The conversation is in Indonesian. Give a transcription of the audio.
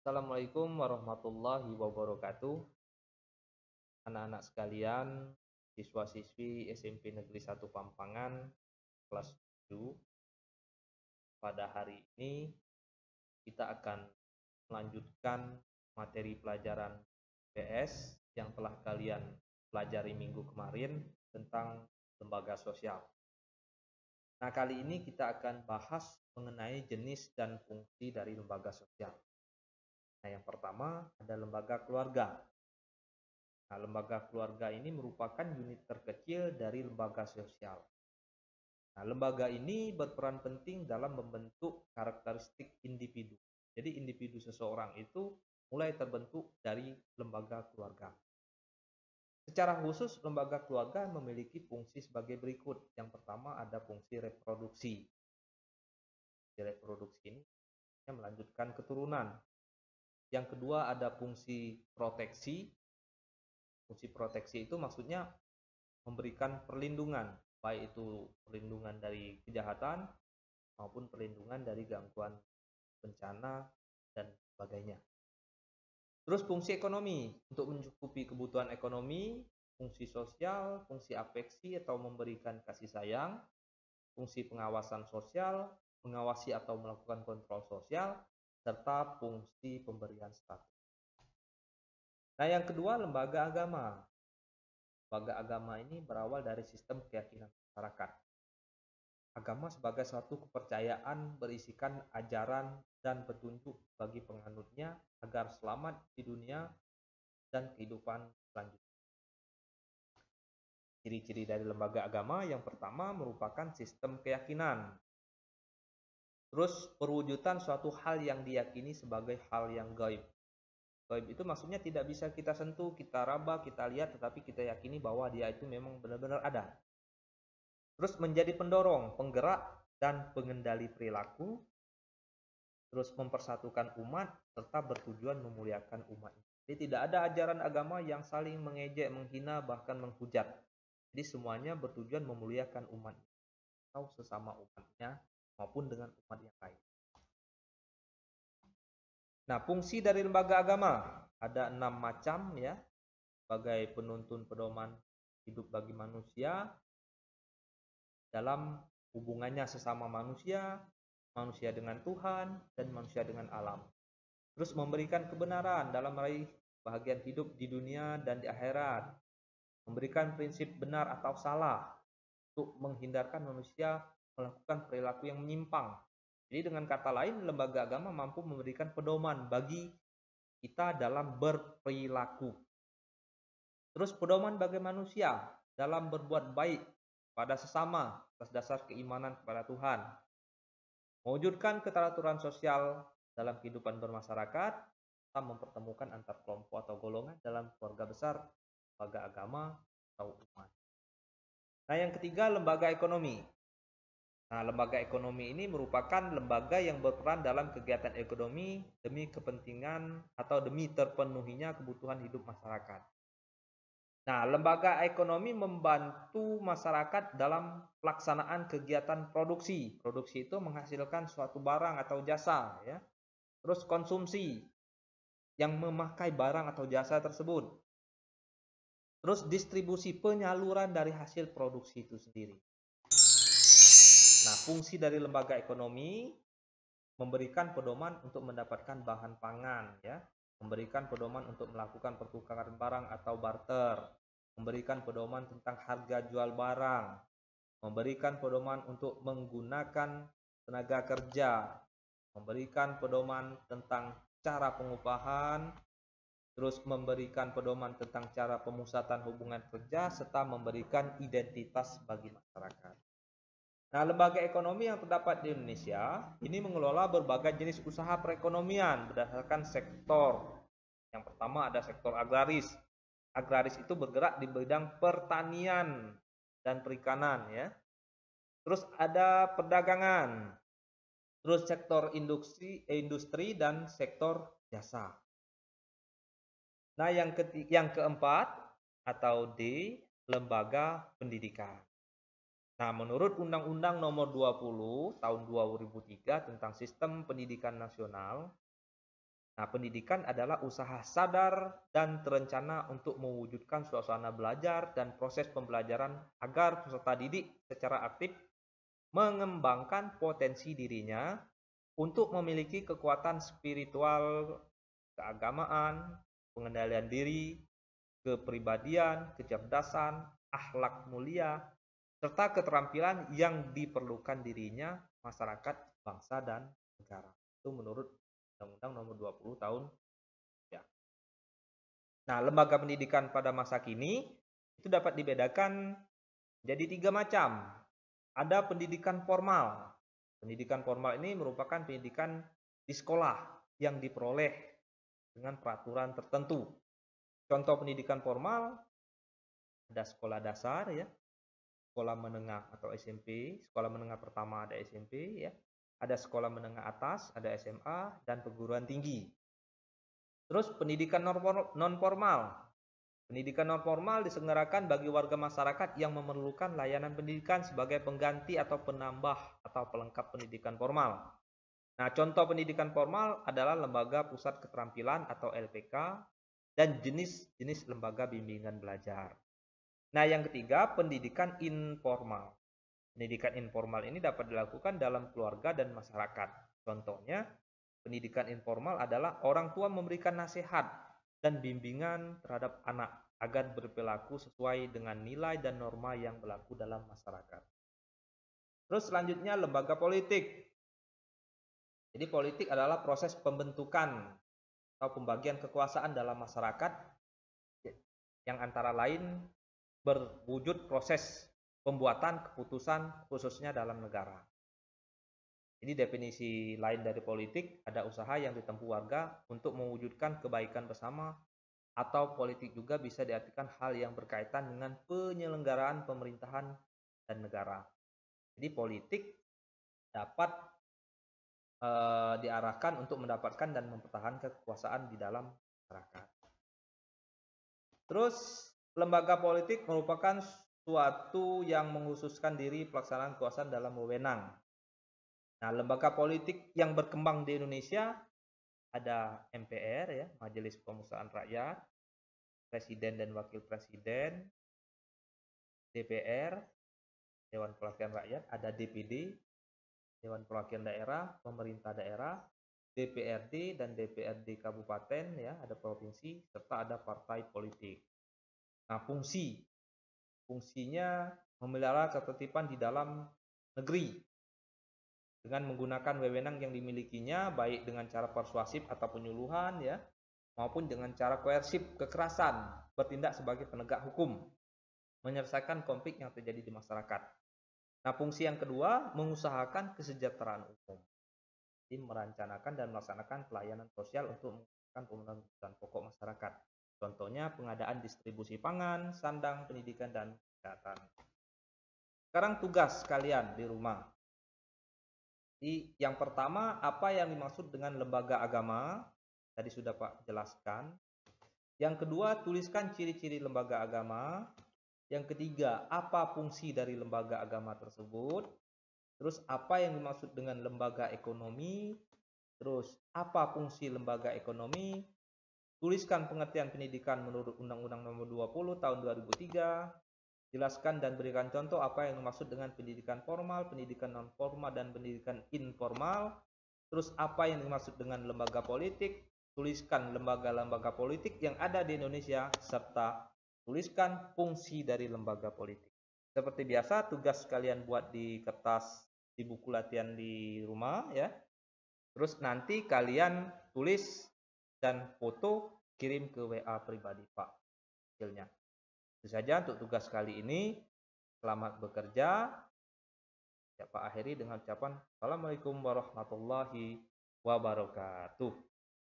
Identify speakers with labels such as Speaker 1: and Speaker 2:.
Speaker 1: Assalamualaikum warahmatullahi wabarakatuh. Anak-anak sekalian, siswa-siswi SMP Negeri 1 Pampangan, kelas 7. Pada hari ini kita akan melanjutkan materi pelajaran PS yang telah kalian pelajari minggu kemarin tentang lembaga sosial. Nah, kali ini kita akan bahas mengenai jenis dan fungsi dari lembaga sosial. Nah, yang pertama ada lembaga keluarga. Nah, lembaga keluarga ini merupakan unit terkecil dari lembaga sosial. Nah, lembaga ini berperan penting dalam membentuk karakteristik individu. Jadi individu seseorang itu mulai terbentuk dari lembaga keluarga. Secara khusus, lembaga keluarga memiliki fungsi sebagai berikut. Yang pertama ada fungsi reproduksi. Reproduksi ini melanjutkan keturunan. Yang kedua ada fungsi proteksi. Fungsi proteksi itu maksudnya memberikan perlindungan, baik itu perlindungan dari kejahatan maupun perlindungan dari gangguan bencana dan sebagainya. Terus fungsi ekonomi, untuk mencukupi kebutuhan ekonomi, fungsi sosial, fungsi afeksi atau memberikan kasih sayang, fungsi pengawasan sosial, mengawasi atau melakukan kontrol sosial, serta fungsi pemberian status. Nah, yang kedua lembaga agama. Lembaga agama ini berawal dari sistem keyakinan masyarakat. Agama sebagai suatu kepercayaan berisikan ajaran dan petunjuk bagi penganutnya agar selamat di dunia dan kehidupan selanjutnya. Ciri-ciri dari lembaga agama yang pertama merupakan sistem keyakinan. Terus perwujudan suatu hal yang diyakini sebagai hal yang gaib. Gaib itu maksudnya tidak bisa kita sentuh, kita raba, kita lihat, tetapi kita yakini bahwa dia itu memang benar-benar ada. Terus menjadi pendorong, penggerak, dan pengendali perilaku. Terus mempersatukan umat, serta bertujuan memuliakan umat. Jadi tidak ada ajaran agama yang saling mengejek, menghina, bahkan menghujat. Jadi semuanya bertujuan memuliakan umat atau sesama umatnya maupun dengan umat yang lain. Nah, fungsi dari lembaga agama ada 6 macam ya, sebagai penuntun pedoman hidup bagi manusia dalam hubungannya sesama manusia, manusia dengan Tuhan, dan manusia dengan alam. Terus memberikan kebenaran dalam meraih bahagian hidup di dunia dan di akhirat. Memberikan prinsip benar atau salah untuk menghindarkan manusia melakukan perilaku yang menyimpang. Jadi dengan kata lain, lembaga agama mampu memberikan pedoman bagi kita dalam berperilaku. Terus pedoman bagi manusia dalam berbuat baik pada sesama atas dasar keimanan kepada Tuhan. Mewujudkan keteraturan sosial dalam kehidupan bermasyarakat, serta mempertemukan antar kelompok atau golongan dalam keluarga besar, lembaga agama, atau umat. Nah, yang ketiga, lembaga ekonomi. Nah, lembaga ekonomi ini merupakan lembaga yang berperan dalam kegiatan ekonomi demi kepentingan atau demi terpenuhinya kebutuhan hidup masyarakat. Nah, lembaga ekonomi membantu masyarakat dalam pelaksanaan kegiatan produksi. Produksi itu menghasilkan suatu barang atau jasa, ya. Terus konsumsi yang memakai barang atau jasa tersebut. Terus distribusi penyaluran dari hasil produksi itu sendiri. Nah, fungsi dari lembaga ekonomi memberikan pedoman untuk mendapatkan bahan pangan, ya. Memberikan pedoman untuk melakukan pertukaran barang atau barter, memberikan pedoman tentang harga jual barang, memberikan pedoman untuk menggunakan tenaga kerja, memberikan pedoman tentang cara pengupahan, terus memberikan pedoman tentang cara pemusatan hubungan kerja, serta memberikan identitas bagi masyarakat. Nah, lembaga ekonomi yang terdapat di Indonesia ini mengelola berbagai jenis usaha perekonomian berdasarkan sektor. Yang pertama ada sektor agraris. Agraris itu bergerak di bidang pertanian dan perikanan, ya. Terus ada perdagangan. Terus sektor industri dan sektor jasa. Nah, yang keempat atau D, lembaga pendidikan. Nah, menurut Undang-Undang Nomor 20 Tahun 2003 tentang Sistem Pendidikan Nasional, Nah, pendidikan adalah usaha sadar dan terencana untuk mewujudkan suasana belajar dan proses pembelajaran agar peserta didik secara aktif mengembangkan potensi dirinya untuk memiliki kekuatan spiritual, keagamaan, pengendalian diri, kepribadian, kecerdasan, akhlak mulia, serta keterampilan yang diperlukan dirinya, masyarakat, bangsa, dan negara. Itu menurut Undang-Undang Nomor 20 tahun ya. Nah, lembaga pendidikan pada masa kini itu dapat dibedakan jadi 3 macam. Ada pendidikan formal. Pendidikan formal ini merupakan pendidikan di sekolah yang diperoleh dengan peraturan tertentu. Contoh pendidikan formal ada sekolah dasar ya, sekolah menengah atau SMP, sekolah menengah pertama ada SMP ya, ada sekolah menengah atas, ada SMA dan perguruan tinggi. Terus pendidikan non formal. Pendidikan non formal diselenggarakan bagi warga masyarakat yang memerlukan layanan pendidikan sebagai pengganti atau penambah atau pelengkap pendidikan formal. Nah, contoh pendidikan formal adalah lembaga pusat keterampilan atau LPK dan jenis-jenis lembaga bimbingan belajar. Nah, yang ketiga, pendidikan informal. Pendidikan informal ini dapat dilakukan dalam keluarga dan masyarakat. Contohnya, pendidikan informal adalah orang tua memberikan nasihat dan bimbingan terhadap anak agar berperilaku sesuai dengan nilai dan norma yang berlaku dalam masyarakat. Terus selanjutnya lembaga politik. Jadi politik adalah proses pembentukan atau pembagian kekuasaan dalam masyarakat yang antara lain berwujud proses pembuatan keputusan khususnya dalam negara. Jadi definisi lain dari politik ada usaha yang ditempuh warga untuk mewujudkan kebaikan bersama, atau politik juga bisa diartikan hal yang berkaitan dengan penyelenggaraan pemerintahan dan negara. Jadi politik dapat diarahkan untuk mendapatkan dan mempertahankan kekuasaan di dalam masyarakat. Terus lembaga politik merupakan suatu yang mengkhususkan diri pelaksanaan kekuasaan dalam wewenang. Nah, lembaga politik yang berkembang di Indonesia ada MPR ya, Majelis Permusyawaratan Rakyat, Presiden dan Wakil Presiden, DPR, Dewan Perwakilan Rakyat, ada DPD, Dewan Perwakilan Daerah, Pemerintah Daerah, DPRD dan DPRD Kabupaten ya, ada provinsi serta ada partai politik. Nah, fungsinya memelihara ketertiban di dalam negeri dengan menggunakan wewenang yang dimilikinya baik dengan cara persuasif atau penyuluhan ya, maupun dengan cara koersif kekerasan, bertindak sebagai penegak hukum, menyelesaikan konflik yang terjadi di masyarakat. Nah, fungsi yang kedua mengusahakan kesejahteraan umum. Jadi merencanakan dan melaksanakan pelayanan sosial untuk mengembangkan pemenuhan kebutuhan pokok masyarakat. Contohnya pengadaan distribusi pangan, sandang, pendidikan dan kesehatan. Sekarang tugas kalian di rumah. Jadi yang pertama, apa yang dimaksud dengan lembaga agama? Tadi sudah Pak jelaskan. Yang kedua, tuliskan ciri-ciri lembaga agama. Yang ketiga, apa fungsi dari lembaga agama tersebut? Terus apa yang dimaksud dengan lembaga ekonomi? Terus apa fungsi lembaga ekonomi? Tuliskan pengertian pendidikan menurut Undang-Undang Nomor 20 Tahun 2003. Jelaskan dan berikan contoh apa yang dimaksud dengan pendidikan formal, pendidikan non formal, dan pendidikan informal. Terus apa yang dimaksud dengan lembaga politik? Tuliskan lembaga-lembaga politik yang ada di Indonesia serta tuliskan fungsi dari lembaga politik. Seperti biasa, tugas kalian buat di kertas di buku latihan di rumah ya. Terus nanti kalian tulis dan foto kirim ke WA pribadi Pak hasilnya. Itu saja untuk tugas kali ini. Selamat bekerja. Ya, Pak akhiri dengan ucapan Assalamualaikum warahmatullahi wabarakatuh.